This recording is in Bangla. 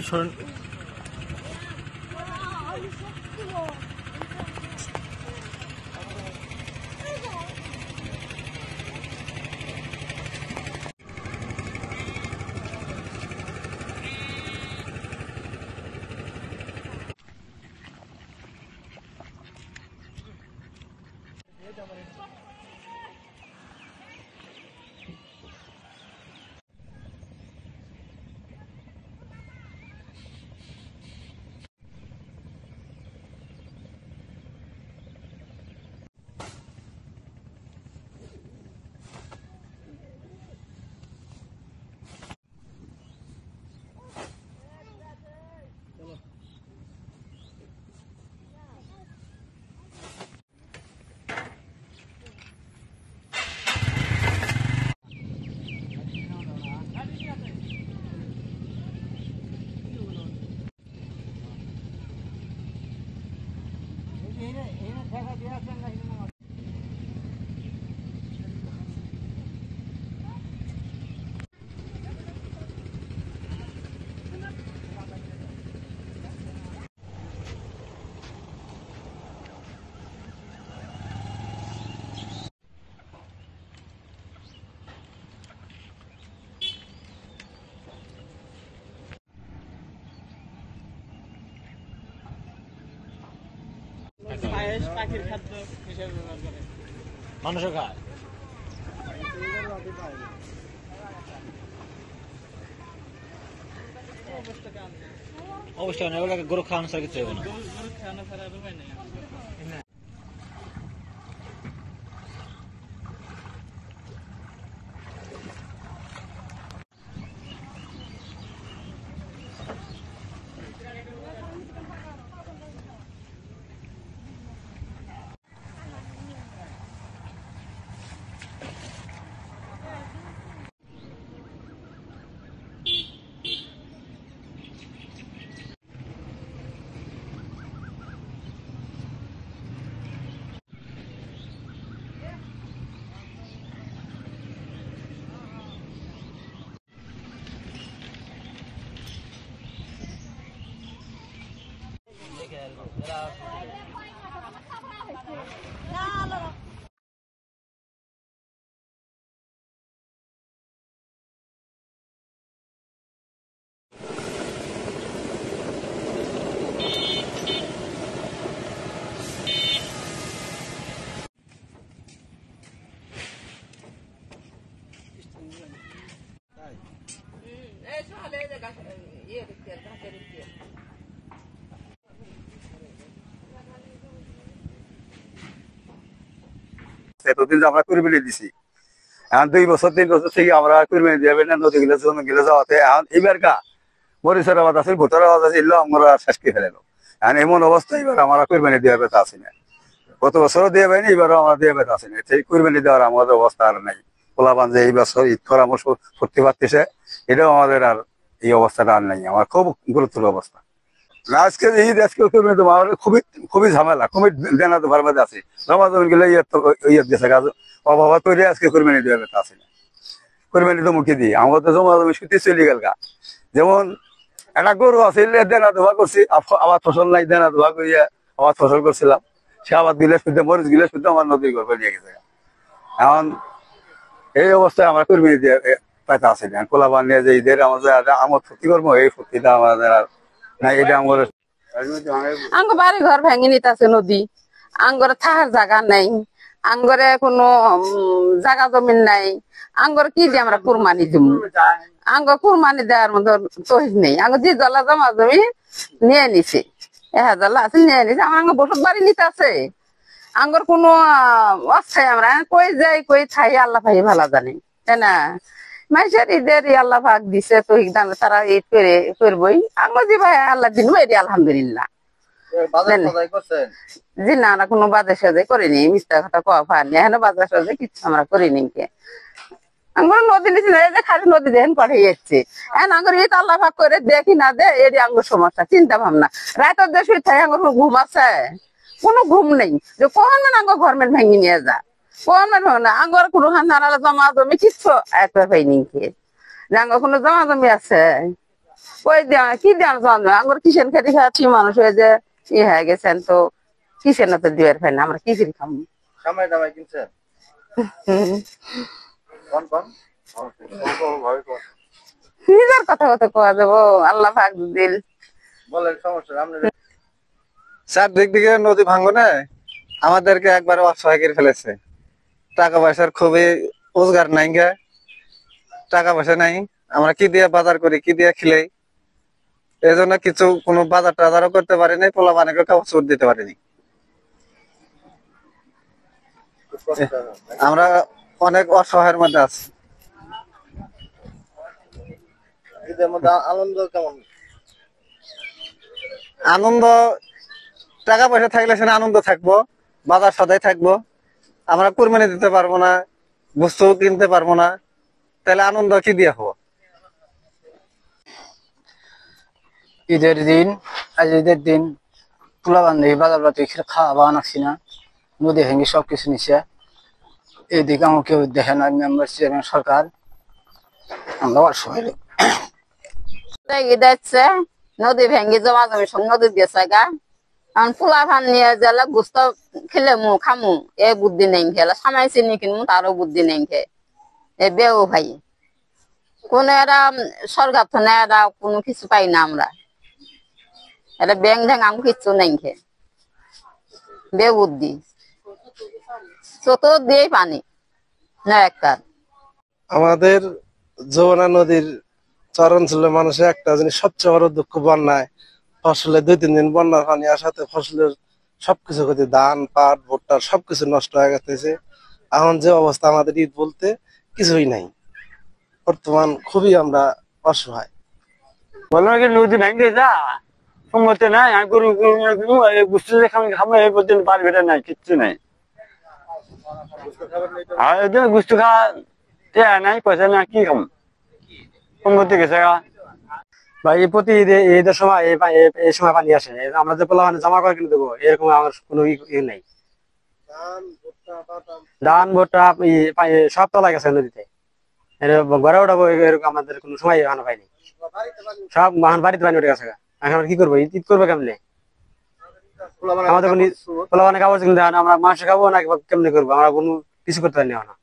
সরেন। পাখির খাদ্য হিসেবে ব্যবহার করে মানুষও খায়। অবশ্যই না, গরু খাওয়ানো ছাড়া কিছু হবে না। গরু খাওয়ানো ছাড়া উপায় নেই। এতদিন আমরা কুরবানি দিছি, এখন 2 বছর 3 বছর থেকে আমরা কুরবানি দিবে না। নদী গুলো জমি গুলো যাওয়াতে এখন এবার মরিচের আবাদ আছে, ভোটার আবাদ আছে, এগুলো আমরা শেষ করে ফেলালো। এখন এমন অবস্থা এবার আমরা কুরবানি দেওয়ার বেতা আছি না। গত বছরও দিয়ে পাইনি, এবারও আমরা দিয়ে বেতা আছি না। সেই কুরবানি দেওয়ার আমাদের অবস্থা আর নাই। পোলাপান যে এই বছর ঈদ করা আমার করতে পারতেছে, এটাও আমাদের আর এই অবস্থাটা আর নাই। আমার খুব গুরুত্বপূর্ণ অবস্থা। আজকে ঈদ আজকে খুবই খুবই ঝামেলা, খুবই দেনা ভার মধ্যে আছে। জমা জমি গেলে গেছে কাজ অভাব তৈরি আজকে কুরবানি দেওয়ার বেতা আছে না। কুরবানি তো মুখে দিই আমাদের তো জমা জমি সুতি চলে গেল গা। যেমন একটা গরু আছে, দেনা ধোয়া করছি, আবার ফসল নাই, দেনা ধোয়া করিয়া আবার ফসল করছিলাম। সে আবাদ গিলে শুদ্ধ, মরিচ গিলে শুদ্ধ আমার নদীর গর্ভে নিয়ে গেছে। এখন এই অবস্থায় আমরা কুরবানি দিয়ে পাইতে আসি না। কোলাবান নিয়ে যে ঈদের আমাদের আমার ক্ষতি করবো, এই ক্ষতিটা আমাদের আর না। এটা আমার আঙ্গ বাড়ি ঘর ভেঙে নিতেছে নদী, আঙ্গরে থাকার জায়গা নাই, আঙ্গরে কোনো জায়গা জমিন নাই। আঙ্গরে কি দিয়ে আমরা কুরবানি দিব? আঙ্গ কুরবানি দেওয়ার মতো তহিদ নেই। আঙ্গ যে জলা জমা জমি নিয়ে নিছে, 1000 আছে নিয়ে নিছে। আমার আঙ্গ বসত বাড়ি নিতে আছে, আঙ্গর কোনো অস্থায় আমরা কই যাই কই থাই আল্লাহ ভাই ভালো জানি, তাই না? মানুষের ঈদের আল্লাহ ভাগ দিছে, তো তারা ঈদ করে করবই। আঙ্গ যে ভাই আল্লাহ দিন এটি আলহামদুলিল্লাহ। জি না, আমরা কোনো বাজার সাজাই করিনি, মিথ্যা কথা কওয়া পারিনি। এখন বাজার সাজাই কিছু আমরা করিনি। আঙ্গুর নদী নিচে যে খালি নদী দেখেন পাঠিয়ে যাচ্ছে। এখন আঙ্গুর ঈদ আল্লাহ ভাগ করে দেখি না দে, এটি আঙ্গুর সমস্যা, চিন্তা ভাবনা। রাতের দেশ থাই আঙ্গুর ঘুম আছে, কোনো ঘুম নেই যে কখন আঙ্গুর গভর্নমেন্ট ভেঙে নিয়ে যা। গভর্নমেন্ট ভেঙে না আঙ্গুর কোনো নারালা জমা জমি কিচ্ছু একটা পাইনি। যে আঙ্গুর কোনো জমা জমি আছে ওই কি দেওয়ার জন্য আমার কিষেন খেতে খাচ্ছি মানুষ হয়ে যে ই হয়ে গেছেন তো কিষেন তো দিবার পাই না আমরা কি করি খাম সামাই দামাই কিনছেন কোন কোন নিজের কথা কথা কোয়া যাবো আল্লাহ পাক দিল বলেন সমস্যা আপনি চারদিক দিকে নদী ভাঙনে আমাদেরকে একবার অসহায় করে ফেলেছে টাকা পয়সার খুবই রোজগার নাই গে টাকা পয়সা নাই আমরা কি দিয়ে বাজার করি কি দিয়ে খিলাই এই জন্য কিছু কোনো বাজার টাজারও করতে পারিনি পোলা বানিকে কাপড় দিতে পারিনি আমরা অনেক অসহায়ের মধ্যে আছি ঈদের মধ্যে আনন্দ কেমন আনন্দ টাকা পয়সা থাকলে সেখানে আনন্দ থাকবো বাজার সদাই থাকবো আমরা কুরবানি দিতে পারবো না বস্তু কিনতে পারবো না তাহলে আনন্দ কি দিয়ে হবো ঈদের দিন আজ ঈদের দিন পোলা বান্ধবী বাজার বাতে খাওয়া বানাচ্ছি না নদী ভেঙে সবকিছু নিচ্ছে এইদিকে আমার কেউ দেখে না মেম্বার চেয়ারম্যান সরকার আমরা অসহায় লোক দেখছে নদী ভেঙে জমা জমি সব নদী দিয়েছে গা এখন পোলা ভান নিয়ে গেলে গুস্ত খেলে মু খামু এ বুদ্ধি নেই খেলে সামাই চিনি কিনবো তারও বুদ্ধি নেই খে এ বেও ভাই কোন এরা সরকার তো না এরা কোনো কিছু পাই না আমরা এটা ব্যাং ঢ্যাং আমি কিচ্ছু নেই খে বে বুদ্ধি চতুর দিয়েই পানি না একটা আমাদের যমুনা নদীর চরাঞ্চলের মানুষের একটা জিনিস সবচেয়ে বড় দুঃখ বন্যায় ফসলের 2-3 দিন বন্যার পানি আসাতে ফসলের সবকিছু ক্ষতি ধান পাট ভুট্টা সবকিছু নষ্ট হয়ে গেছে এখন যে অবস্থা আমাদের ঈদ বলতে কিছুই নাই বর্তমান খুবই আমরা অসহায় বললাম কি নদী ভেঙে যা সম্মতি নাই আমি গরু বুঝতে খামে এই পর্যন্ত পারবে নাই কিচ্ছু নাই আর গুস্তু খাওয়া নাই পয়সা না কি খাম সম্মতি গেছে ভাই প্রতি ঈদের সময় এই সময় পানি আসে আমরা যে পোলা মানে জমা করে কিনে দেবো এরকম আমার কোনো ই নাই ধান ভুট্টা সব তলা গেছে নদীতে ঘরে উঠাবো এরকম আমাদের কোনো সময় এখানে পাইনি সব বাড়িতে পানি উঠে গেছে এখন আমরা কি করবো ঈদ করবো কেমনে আমাদের কোনো পোলা মানে কাপড় কিনতে আমরা মাংস খাবো না কেমনি করবো আমরা কোনো কিছু করতে পারিনি এখন